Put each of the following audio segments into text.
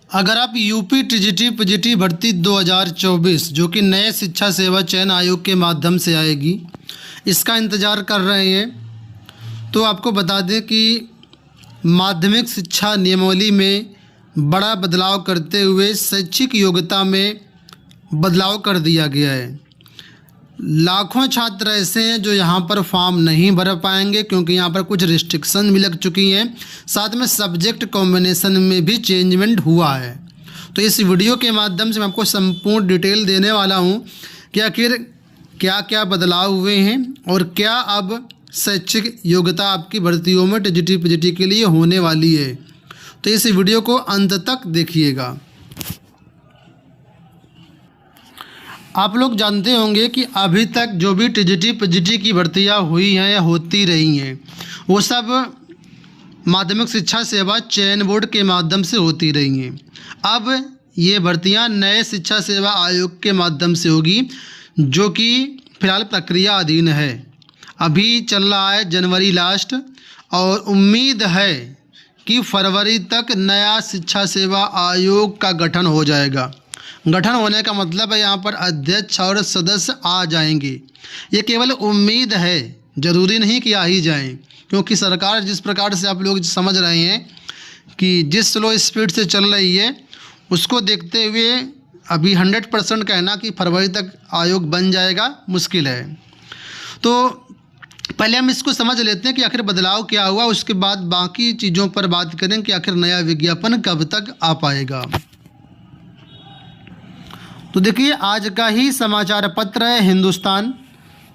अगर आप UP TGT PGT भर्ती 2024 जो कि नए शिक्षा सेवा चयन आयोग के माध्यम से आएगी, इसका इंतज़ार कर रहे हैं, तो आपको बता दें कि माध्यमिक शिक्षा नियमावली में बड़ा बदलाव करते हुए शैक्षिक योग्यता में बदलाव कर दिया गया है। लाखों छात्र ऐसे हैं जो यहाँ पर फॉर्म नहीं भर पाएंगे क्योंकि यहाँ पर कुछ रिस्ट्रिक्शन भी लग चुकी हैं। साथ में सब्जेक्ट कॉम्बिनेशन में भी चेंजमेंट हुआ है। तो इस वीडियो के माध्यम से मैं आपको संपूर्ण डिटेल देने वाला हूँ कि आखिर क्या क्या बदलाव हुए हैं और क्या अब शैक्षिक योग्यता आपकी भर्तियों में टीजीटी पीजीटी के लिए होने वाली है। तो इस वीडियो को अंत तक देखिएगा। आप लोग जानते होंगे कि अभी तक जो भी टीजीटी पीजीटी की भर्तियां हुई हैं या होती रही हैं, वो सब माध्यमिक शिक्षा सेवा चयन बोर्ड के माध्यम से होती रही हैं। अब ये भर्तियां नए शिक्षा सेवा आयोग के माध्यम से होगी, जो कि फिलहाल प्रक्रिया अधीन है। अभी चल रहा है जनवरी लास्ट और उम्मीद है कि फरवरी तक नया शिक्षा सेवा आयोग का गठन हो जाएगा। गठन होने का मतलब है यहाँ पर अध्यक्ष और सदस्य आ जाएंगे। ये केवल उम्मीद है, ज़रूरी नहीं कि आ ही जाएं, क्योंकि सरकार जिस प्रकार से आप लोग समझ रहे हैं कि जिस स्लो स्पीड से चल रही है, उसको देखते हुए अभी 100% कहना कि फरवरी तक आयोग बन जाएगा मुश्किल है। तो पहले हम इसको समझ लेते हैं कि आखिर बदलाव क्या हुआ, उसके बाद बाकी चीज़ों पर बात करें कि आखिर नया विज्ञापन कब तक आ पाएगा। तो देखिए, आज का ही समाचार पत्र है हिंदुस्तान,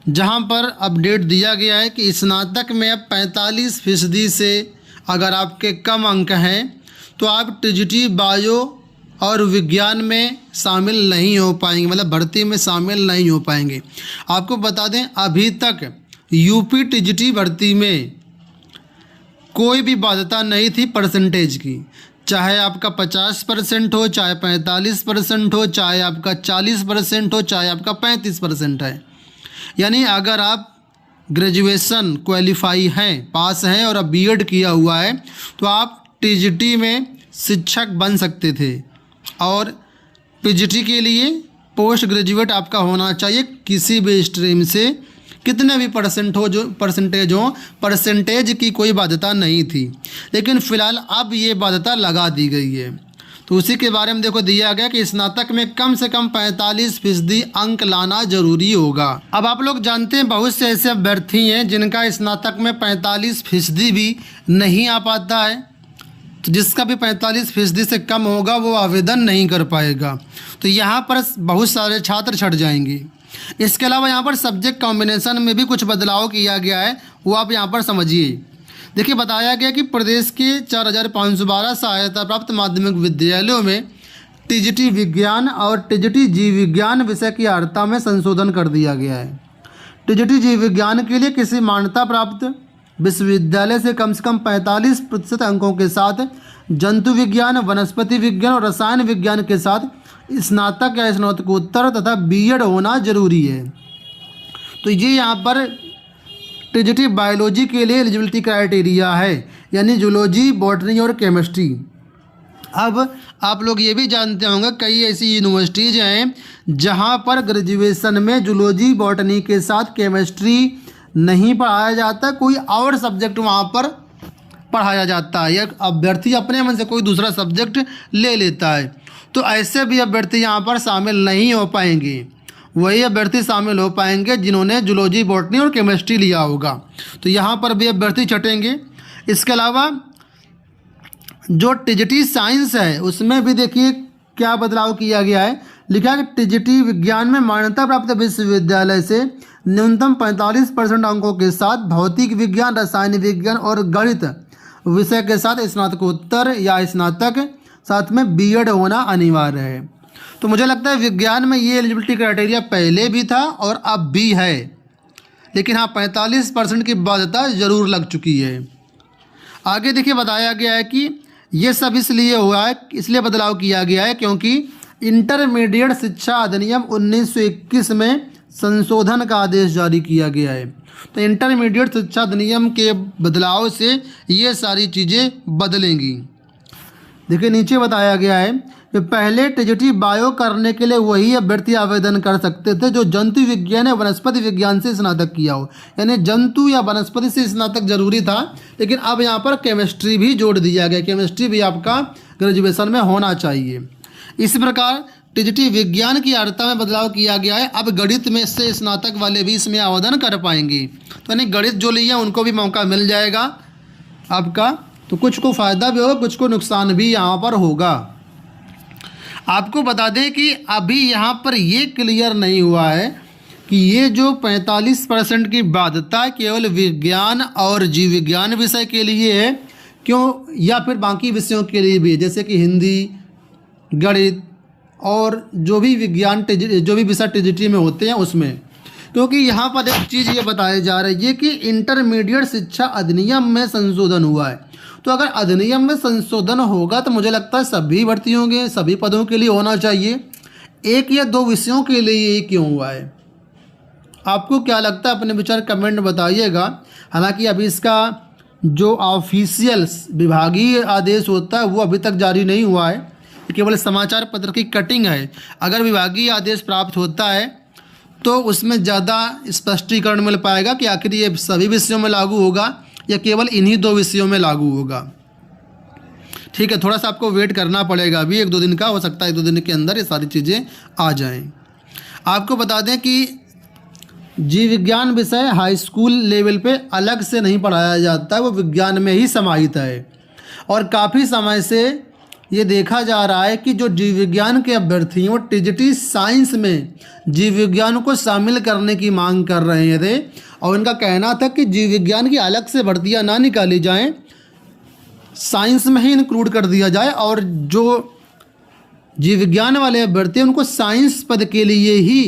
जहां पर अपडेट दिया गया है कि स्नातक में अब 45% से अगर आपके कम अंक हैं तो आप टीजीटी बायो और विज्ञान में शामिल नहीं हो पाएंगे, मतलब भर्ती में शामिल नहीं हो पाएंगे। आपको बता दें, अभी तक यूपी टीजीटी भर्ती में कोई भी बाध्यता नहीं थी परसेंटेज की, चाहे आपका 50% हो, चाहे 45% हो, चाहे आपका 40% हो, चाहे आपका 35% है। यानी अगर आप ग्रेजुएशन क्वालिफाई हैं, पास हैं और अब बीएड किया हुआ है, तो आप टीजीटी में शिक्षक बन सकते थे। और पीजीटी के लिए पोस्ट ग्रेजुएट आपका होना चाहिए किसी भी स्ट्रीम से, कितने भी परसेंटेज की कोई बाध्यता नहीं थी। लेकिन फ़िलहाल अब ये बाध्यता लगा दी गई है। तो उसी के बारे में देखो दिया गया कि स्नातक में कम से कम 45% अंक लाना जरूरी होगा। अब आप लोग जानते हैं बहुत से ऐसे अभ्यर्थी हैं जिनका स्नातक में 45% भी नहीं आ पाता है। तो जिसका भी 45% से कम होगा वो आवेदन नहीं कर पाएगा। तो यहाँ पर बहुत सारे छात्र छट जाएंगे। इसके अलावा यहाँ पर सब्जेक्ट कॉम्बिनेशन में भी कुछ बदलाव किया गया है, वो आप यहाँ पर समझिए। देखिए, बताया गया कि प्रदेश के 4512 सहायता प्राप्त माध्यमिक विद्यालयों में टीजीटी विज्ञान और टीजीटी जीव विज्ञान विषय की अर्हता में संशोधन कर दिया गया है। टीजीटी जीव विज्ञान के लिए किसी मान्यता प्राप्त विश्वविद्यालय से कम 45% अंकों के साथ जंतु विज्ञान, वनस्पति विज्ञान और रसायन विज्ञान के साथ स्नातक या स्नातकोत्तर तथा बीएड होना जरूरी है। तो ये यहाँ पर टीजीटी बायोलॉजी के लिए एलिजिबिलिटी क्राइटेरिया है, यानी जूलॉजी, बॉटनी और केमिस्ट्री। अब आप लोग ये भी जानते होंगे कई ऐसी यूनिवर्सिटीज़ हैं जहाँ पर ग्रेजुएशन में जूलॉजी, बॉटनी के साथ केमिस्ट्री नहीं पढ़ाया जाता, कोई और सब्जेक्ट वहाँ पर पढ़ाया जाता है, या अभ्यर्थी अपने मन से कोई दूसरा सब्जेक्ट ले लेता है। तो ऐसे भी अभ्यर्थी यहाँ पर शामिल नहीं हो पाएंगे। वही अभ्यर्थी शामिल हो पाएंगे जिन्होंने जूलॉजी, बॉटनी और केमिस्ट्री लिया होगा। तो यहाँ पर भी अभ्यर्थी छटेंगे। इसके अलावा जो टीजीटी साइंस है उसमें भी देखिए क्या बदलाव किया गया है। लिखा है कि टीजीटी विज्ञान में मान्यता प्राप्त विश्वविद्यालय से न्यूनतम 45% अंकों के साथ भौतिक विज्ञान, रसायन विज्ञान और गणित विषय के साथ स्नातकोत्तर या स्नातक, साथ में बीएड होना अनिवार्य है। तो मुझे लगता है विज्ञान में ये एलिजिबिलिटी क्राइटेरिया पहले भी था और अब भी है, लेकिन हाँ 45% की बाध्यता ज़रूर लग चुकी है। आगे देखिए, बताया गया है कि ये सब इसलिए हुआ है, इसलिए बदलाव किया गया है क्योंकि इंटरमीडिएट शिक्षा अधिनियम 1921 में संशोधन का आदेश जारी किया गया है। तो इंटरमीडिएट शिक्षा अधिनियम के बदलाव से ये सारी चीज़ें बदलेंगी। देखिए नीचे बताया गया है कि पहले टीजीटी बायो करने के लिए वही अभ्यर्थी आवेदन कर सकते थे जो जंतु विज्ञान या वनस्पति विज्ञान से स्नातक किया हो, यानी जंतु या वनस्पति से स्नातक जरूरी था, लेकिन अब यहाँ पर केमिस्ट्री भी जोड़ दिया गया, केमिस्ट्री भी आपका ग्रेजुएशन में होना चाहिए। इस प्रकार टीजीटी विज्ञान की अर्हता में बदलाव किया गया है। अब गणित में से स्नातक वाले भी इसमें आवेदन कर पाएंगे, तो यानी गणित जो लिए उनको भी मौका मिल जाएगा आपका। तो कुछ को फ़ायदा भी होगा, कुछ को नुकसान भी यहाँ पर होगा। आपको बता दें कि अभी यहाँ पर ये क्लियर नहीं हुआ है कि ये जो 45% की बाध्यता केवल विज्ञान और जीव विज्ञान विषय के लिए है क्यों, या फिर बाकी विषयों के लिए भी है, जैसे कि हिंदी, गणित और जो भी विषय टीजीटी में होते हैं उसमें। क्योंकि यहाँ पर एक चीज़ ये बताई जा रही है कि इंटरमीडिएट शिक्षा अधिनियम में संशोधन हुआ है, तो अगर अधिनियम में संशोधन होगा तो मुझे लगता है सभी भर्ती होंगे, सभी पदों के लिए होना चाहिए। एक या दो विषयों के लिए ये क्यों हुआ है, आपको क्या लगता है अपने विचार कमेंट बताइएगा। हालांकि अभी इसका जो ऑफिशियल विभागीय आदेश होता है वो अभी तक जारी नहीं हुआ है, केवल समाचार पत्र की कटिंग है। अगर विभागीय आदेश प्राप्त होता है तो उसमें ज़्यादा स्पष्टीकरण मिल पाएगा कि आखिर ये सभी विषयों में लागू होगा या केवल इन्हीं दो विषयों में लागू होगा। ठीक है, थोड़ा सा आपको वेट करना पड़ेगा, अभी 1-2 दिन का हो सकता है, 1-2 दिन के अंदर ये सारी चीज़ें आ जाएं। आपको बता दें कि जीव विज्ञान विषय हाई स्कूल लेवल पे अलग से नहीं पढ़ाया जाता है, वो विज्ञान में ही समाहित है। और काफ़ी समय से ये देखा जा रहा है कि जो जीव विज्ञान के अभ्यर्थी हैं वो टीजीटी साइंस में जीव विज्ञान को शामिल करने की मांग कर रहे थे, और इनका कहना था कि जीव विज्ञान की अलग से भर्तियां ना निकाली जाएं, साइंस में ही इंक्लूड कर दिया जाए, और जो जीव विज्ञान वाले अभ्यर्थी हैं उनको साइंस पद के लिए ही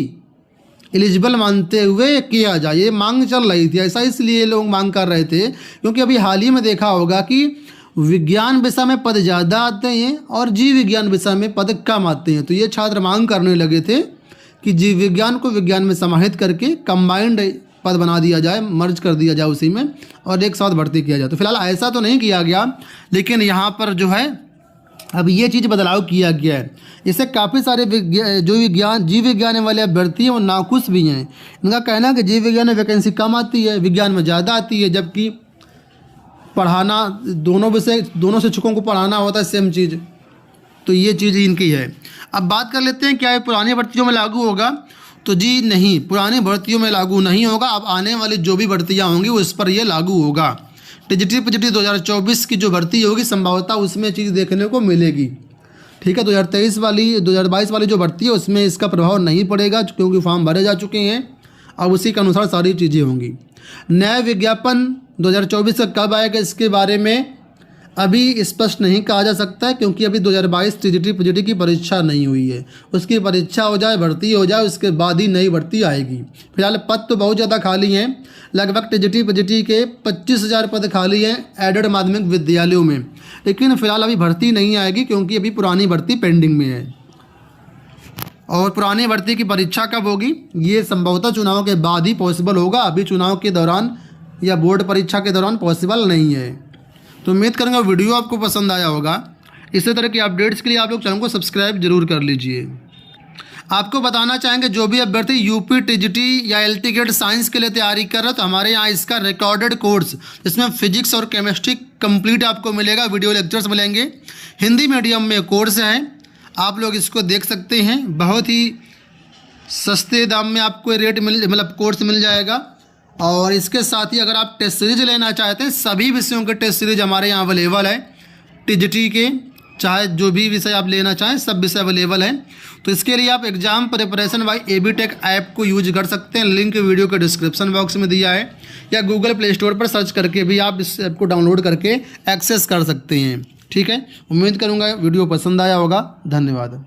एलिजिबल मानते हुए किया जाए। ये मांग चल रही थी, ऐसा इसलिए लोग मांग कर रहे थे क्योंकि अभी हाल ही में देखा होगा कि विज्ञान विषय में पद ज़्यादा आते हैं और जीव विज्ञान विषय में पद कम आते हैं। तो ये छात्र मांग करने लगे थे कि जीव विज्ञान को विज्ञान में समाहित करके कंबाइंड पद बना दिया जाए, मर्ज कर दिया जाए उसी में, और एक साथ भर्ती किया जाए। तो फिलहाल ऐसा तो नहीं किया गया, लेकिन यहाँ पर जो है अब ये चीज़ बदलाव किया गया है। इससे काफ़ी सारे जीव विज्ञान वाले अभ्यर्थी हैं वो नाखुश भी हैं। इनका कहना है कि जीव विज्ञान में वैकेंसी कम आती है, विज्ञान में ज़्यादा आती है, जबकि पढ़ाना दोनों शिक्षकों को पढ़ाना होता है सेम चीज़। तो ये चीज़ इनकी है। अब बात कर लेते हैं क्या ये पुरानी भर्तियों में लागू होगा, तो जी नहीं, पुरानी भर्तियों में लागू नहीं होगा। अब आने वाली जो भी भर्तियां होंगी उस पर ये लागू होगा। टीजीटी 2024 की जो भर्ती होगी संभवतः उसमें चीज़ देखने को मिलेगी। ठीक है, 2022 वाली जो भर्ती है उसमें इसका प्रभाव नहीं पड़ेगा क्योंकि फॉर्म भरे जा चुके हैं, अब उसी के अनुसार सारी चीज़ें होंगी। नया विज्ञापन 2024 का कब आएगा इसके बारे में अभी स्पष्ट नहीं कहा जा सकता है, क्योंकि अभी 2022 टीजीटी पीजीटी की परीक्षा नहीं हुई है। उसकी परीक्षा हो जाए, भर्ती हो जाए, उसके बाद ही नई भर्ती आएगी। फिलहाल पद तो बहुत ज़्यादा खाली हैं, लगभग टीजीटी पीजीटी के 25,000 पद खाली हैं एडेड माध्यमिक विद्यालयों में, लेकिन फिलहाल अभी भर्ती नहीं आएगी क्योंकि अभी पुरानी भर्ती पेंडिंग में है। और पुरानी भर्ती की परीक्षा कब होगी ये संभवतः चुनाव के बाद ही पॉसिबल होगा, अभी चुनाव के दौरान या बोर्ड परीक्षा के दौरान पॉसिबल नहीं है। तो उम्मीद करूँगा वीडियो आपको पसंद आया होगा। इसी तरह की अपडेट्स के लिए आप लोग चैनल को सब्सक्राइब जरूर कर लीजिए। आपको बताना चाहेंगे जो भी अभ्यर्थी यूपी टीजीटी या एलटी ग्रेड साइंस के लिए तैयारी कर रहे हो तो हमारे यहाँ इसका रिकॉर्डेड कोर्स जिसमें फिजिक्स और केमिस्ट्री कंप्लीट आपको मिलेगा, वीडियो लेक्चर्स मिलेंगे, हिंदी मीडियम में कोर्स है, आप लोग इसको देख सकते हैं। बहुत ही सस्ते दाम में आपको रेट मतलब कोर्स मिल जाएगा। और इसके साथ ही अगर आप टेस्ट सीरीज लेना चाहते हैं, सभी विषयों के टेस्ट सीरीज हमारे यहाँ अवेलेबल है। टीजीटी के चाहे जो भी विषय आप लेना चाहें सब विषय अवेलेबल हैं। तो इसके लिए आप exam preparation by AB tech app को यूज कर सकते हैं, लिंक वीडियो के डिस्क्रिप्शन बॉक्स में दिया है, या गूगल प्ले स्टोर पर सर्च करके भी आप इस ऐप को डाउनलोड करके एक्सेस कर सकते हैं। ठीक है, उम्मीद करूँगा वीडियो पसंद आया होगा। धन्यवाद।